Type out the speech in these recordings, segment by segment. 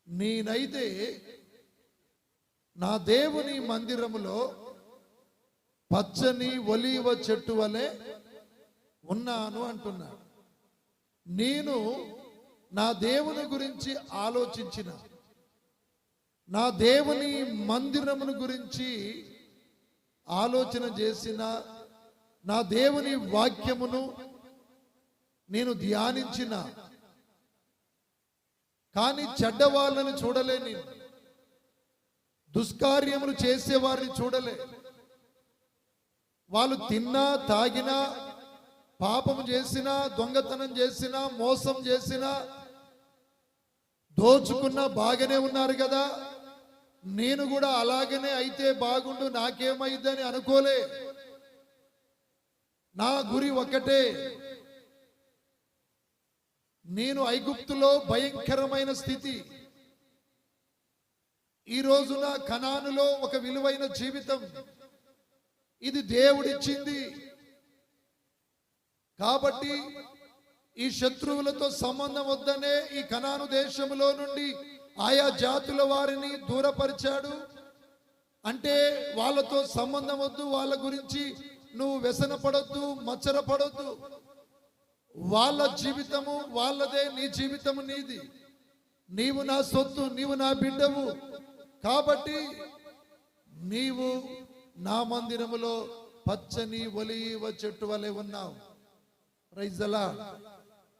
నేనైతే నా దేవుని మందిరములో పచ్చని ఒలీవ చెట్టు వలె ఉన్నాను అంటున్నాడు. నేను నా దేవుని గురించి ఆలోచించిన, నా దేవుని మందిరమును గురించి ఆలోచన చేసిన, నా దేవుని వాక్యమును నేను ధ్యానించిన, కానీ చెడ్డవాళ్ళని చూడలే, నేను దుష్కార్యములు చేసేవారిని చూడలే. వాళ్ళు తిన్నా తాగినా పాపము చేసినా దొంగతనం చేసినా మోసం చేసినా దోచుకున్నా బాగానే ఉన్నారు కదా, నేను కూడా అలాగనే అయితే బాగుండు, నాకేమైందని అనుకోలే. నా గురి ఒకటే, నేను ఐగుప్తులో భయంకరమైన స్థితి, ఈ రోజున కనానులో ఒక విలువైన జీవితం, ఇది దేవుడిచ్చింది. కాబట్టి ఈ శత్రువులతో సంబంధం వద్దనే ఈ కనాను దేశంలో నుండి ఆయా జాతుల వారిని దూరపరిచాడు. అంటే వాళ్ళతో సంబంధం వద్దు, వాళ్ళ గురించి నువ్వు వ్యసన పడొద్దు, మచ్చర పడొద్దు. వాళ్ళ జీవితము వాళ్ళదే, నీ జీవితము నీది. నీవు నా సొత్తు, నీవు నా బిడ్డవు. కాబట్టి నీవు నా మందిరములో పచ్చని ఒలీవ చెట్టు వలె ఉన్నావు. Praise the Lord.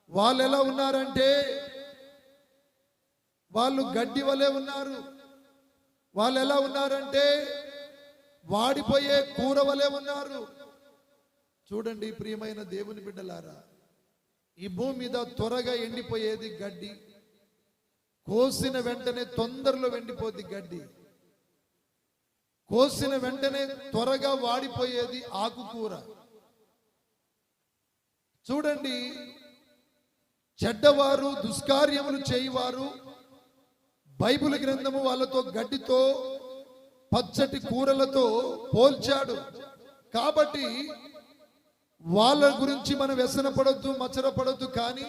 వాళ్ళు ఎలా ఉన్నారంటే వాళ్ళు గడ్డి వలె ఉన్నారు. వాళ్ళు ఎలా ఉన్నారంటే వాడిపోయే కూర వలె ఉన్నారు. చూడండి ప్రియమైన దేవుని బిడ్డలారా, ఈ భూమి మీద త్వరగా ఎండిపోయేది గడ్డి, కోసిన వెంటనే తొందరలో ఎండిపోద్ది గడ్డి, కోసిన వెంటనే త్వరగా వాడిపోయేది ఆకుకూర. చూడండి, చెడ్డవారు దుష్కార్యములు చేయవారు బైబిల్ గ్రంథము వాళ్ళతో గడ్డితో పచ్చటి కూరలతో పోల్చాడు. కాబట్టి వాళ్ళ గురించి మనం వ్యసన పడొద్దు, మచ్చర పడొద్దు, కానీ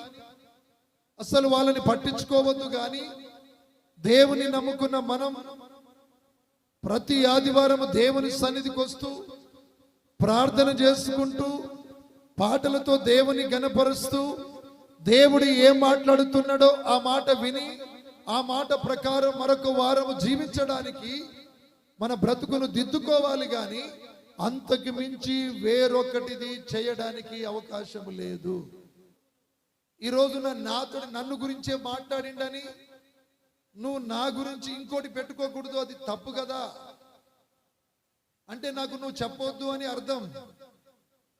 అసలు వాళ్ళని పట్టించుకోవద్దు. కానీ దేవుని నమ్ముకున్న మనం ప్రతి ఆదివారం దేవుని సన్నిధికి వస్తూ ప్రార్థన చేసుకుంటూ పాటలతో దేవుని గణపరుస్తూ దేవుడు ఏం మాట్లాడుతున్నాడో ఆ మాట విని ఆ మాట ప్రకారం మరొక వారము జీవించడానికి మన బ్రతుకును దిద్దుకోవాలి. కానీ అంతకు మించి వేరొకటిది చేయడానికి అవకాశం లేదు. ఈ రోజున నాతో నన్ను గురించే మాట్లాడిండని నువ్వు నా గురించి ఇంకోటి పెట్టుకోకూడదు, అది తప్పు కదా. అంటే నాకు నువ్వు చెప్పొద్దు అని అర్థం.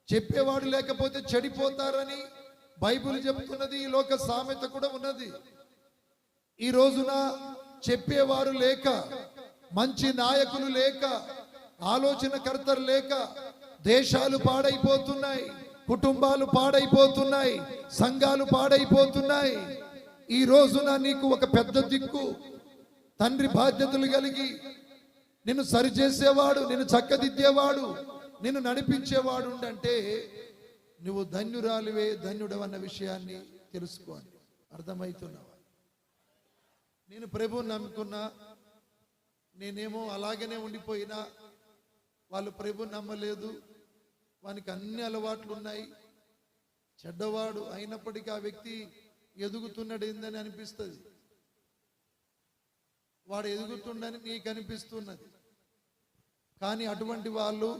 చెప్పేవాడు లేకపోతే చెడిపోతారని బైబిల్ చెప్తున్నది, ఈ లోక సామెత కూడా ఉన్నది. ఈ రోజున చెప్పేవారు లేక, మంచి నాయకులు లేక, ఆలోచనకర్తలు లేక దేశాలు పాడైపోతున్నాయి, కుటుంబాలు పాడైపోతున్నాయి, సంఘాలు పాడైపోతున్నాయి. ఈ రోజున నీకు ఒక పెద్ద దిక్కు, తండ్రి బాధ్యతలు కలిగి నిన్ను సరిచేసేవాడు, నిన్ను చక్కదిద్దేవాడు, నిన్ను నడిపించేవాడు ఉండంటే నువ్వు ధన్యురాలివే, ధన్యుడవన్న విషయాన్ని తెలుసుకోండి. అర్థమవుతున్నావా? నేను ప్రభువుని నమ్ముకున్నా, నేనేమో అలాగనే ఉండిపోయినా, వాళ్ళు ప్రభువుని నమ్మలేదు, వానికి అన్ని అలవాట్లు ఉన్నాయి, చెడ్డవాడు అయినప్పటికీ ఆ వ్యక్తి ఎదుగుతున్నాడు ఏందని అనిపిస్తుంది. వాడు ఎదుగుతుండని నీకు అనిపిస్తున్నది. కానీ అటువంటి వాళ్ళు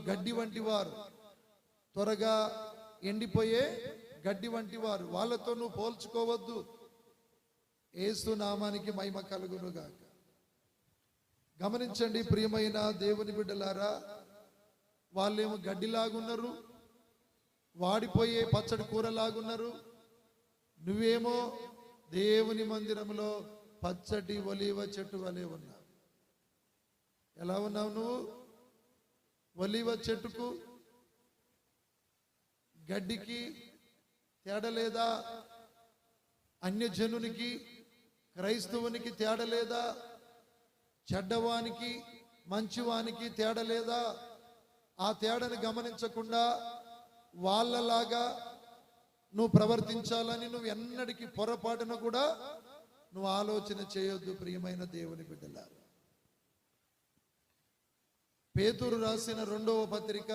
గడ్డి వంటి వారు, త్వరగా ఎండిపోయే గడ్డి వంటి వారు. వాళ్ళతో నువ్వు పోల్చుకోవద్దు. యేసు నామానికి మహిమ కలుగునుగాక. గమనించండి ప్రియమైన దేవుని బిడ్డలారా, వాళ్ళేమో గడ్డిలాగున్నారు, వాడిపోయే పచ్చడి కూరలాగున్నారు. నువ్వేమో దేవుని మందిరంలో పచ్చటి ఒలీవ చెట్టు వలె ఉన్నావు. ఎలా ఉన్నావు నువ్వు? ఒలీవ చెట్టుకు గడ్డికి తేడా లేదా? అన్యజనునికి క్రైస్తవునికి తేడా లేదా? చెడ్డవానికి మంచివానికి తేడా లేదా? ఆ తేడాను గమనించకుండా వాళ్ళలాగా నువ్వు ప్రవర్తించాలని నువ్వు ఎన్నటికీ పొరపాటున కూడా నువ్వు ఆలోచన చేయొద్దు. ప్రియమైన దేవుని బిడ్డలారా, పేతురు రాసిన 2వ పత్రిక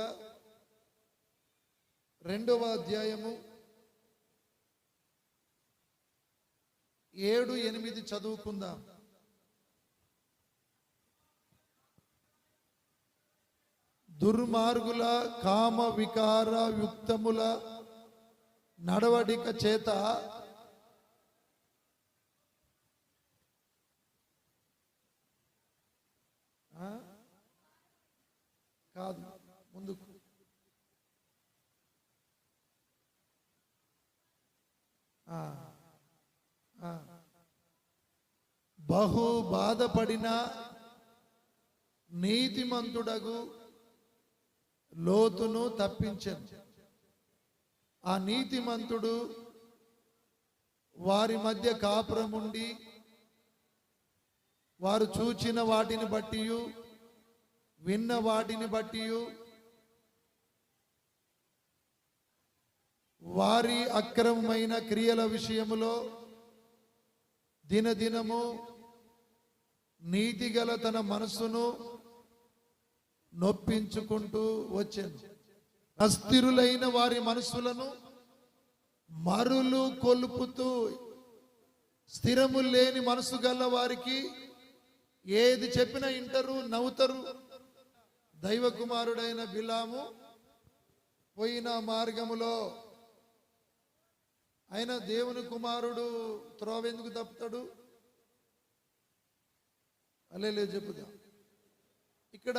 2వ అధ్యాయము 7-8 చదువుకుందాం. దుర్మార్గుల కామ వికార యుక్తముల నడవడిక చేత కాదు, ముందుకు బహు బాధపడిన నీతిమంతుడగు లోతును తప్పించెను. ఆ నీతిమంతుడు వారి మధ్య కాపురముండి వారు చూచిన వాటిని బట్టి విన్న వాటిని బట్టి వారి అక్రమమైన క్రియల విషయములో దినదినము నీతిగల తన మనస్సును నొప్పించుకుంటూ వచ్చాను. అస్థిరులైన వారి మనస్సులను మరులు కొలుపుతూ, స్థిరము లేని మనసు గల వారికి ఏది చెప్పినా ఇంటరు, నవ్వుతారు. దైవ కుమారుడైన బిలాము పోయిన మార్గములో ఆయన దేవుని కుమారుడు త్రోవ ఎందుకు తప్పుతాడు? అలే చెప్పుదాం. ఇక్కడ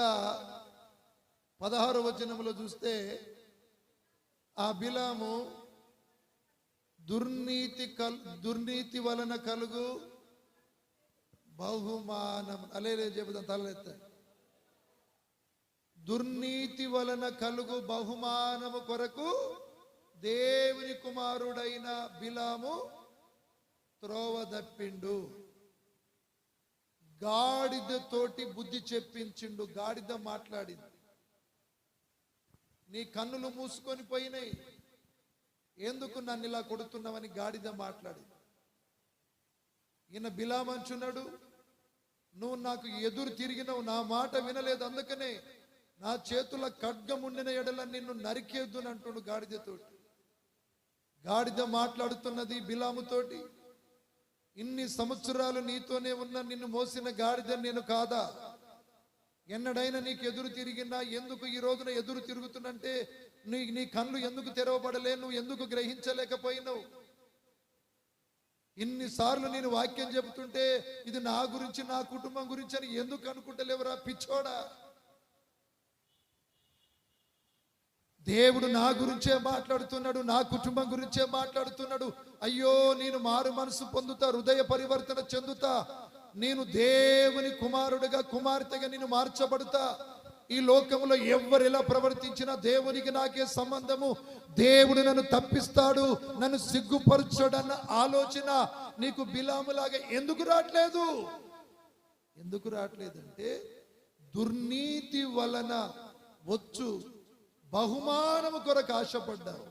16వ వచనములో చూస్తే ఆ బిలాము దుర్నీతి వలన కలుగు బహుమానం, అలే చెబుదాం, తలెత్త. దుర్నీతి వలన కలుగు బహుమానము కొరకు దేవుని కుమారుడైన బిలాము త్రోవ తప్పిండు. గాడిదతోటి బుద్ధి చెప్పించిండు. గాడిద మాట్లాడింది. నీ కన్నులు మూసుకొని పోయినాయి, ఎందుకు నన్ను ఇలా కొడుతున్నావని గాడిద మాట్లాడింది. ఈయన బిలాము అంటున్నాడు, నువ్వు నాకు ఎదురు తిరిగినవు, నా మాట వినలేదు, అందుకనే నా చేతుల ఖడ్గం ఉండిన ఎడల నిన్ను నరికేద్దు అంటుడు గాడిదతోటి. గాడిద మాట్లాడుతున్నది బిలాముతోటి, ఇన్ని సంవత్సరాలు నీతోనే ఉన్న నిన్ను మోసిన గాడిద నేను కాదా? ఎన్నడైనా నీకు ఎదురు తిరిగినా ఎందుకు ఈ రోజున ఎదురు తిరుగుతున్నంటే నీ కళ్ళు ఎందుకు తెరవబడలే? నువ్వు ఎందుకు గ్రహించలేకపోయినావు? ఇన్నిసార్లు నేను వాక్యం చెబుతుంటే ఇది నా గురించి, నా కుటుంబం గురించి అని ఎందుకు అనుకుంటలేవురా పిచ్చోడా? దేవుడు నా గురించే మాట్లాడుతున్నాడు, నా కుటుంబం గురించే మాట్లాడుతున్నాడు. అయ్యో, నేను మారు మనసు పొందుతా, హృదయ పరివర్తన చెందుతా, నేను దేవుని కుమారుడిగా కుమార్తెగా నేను మార్చబడతా. ఈ లోకంలో ఎవరు ఎలా ప్రవర్తించినా దేవునికి నాకే సంబంధము. దేవుడు నన్ను తప్పిస్తాడు, నన్ను సిగ్గుపరచడన్న ఆలోచన నీకు బిలాములాగా ఎందుకు రావట్లేదు? ఎందుకు రావట్లేదంటే దుర్నీతి వలన వచ్చు బహుమానము కొరకు ఆశపడ్డావు.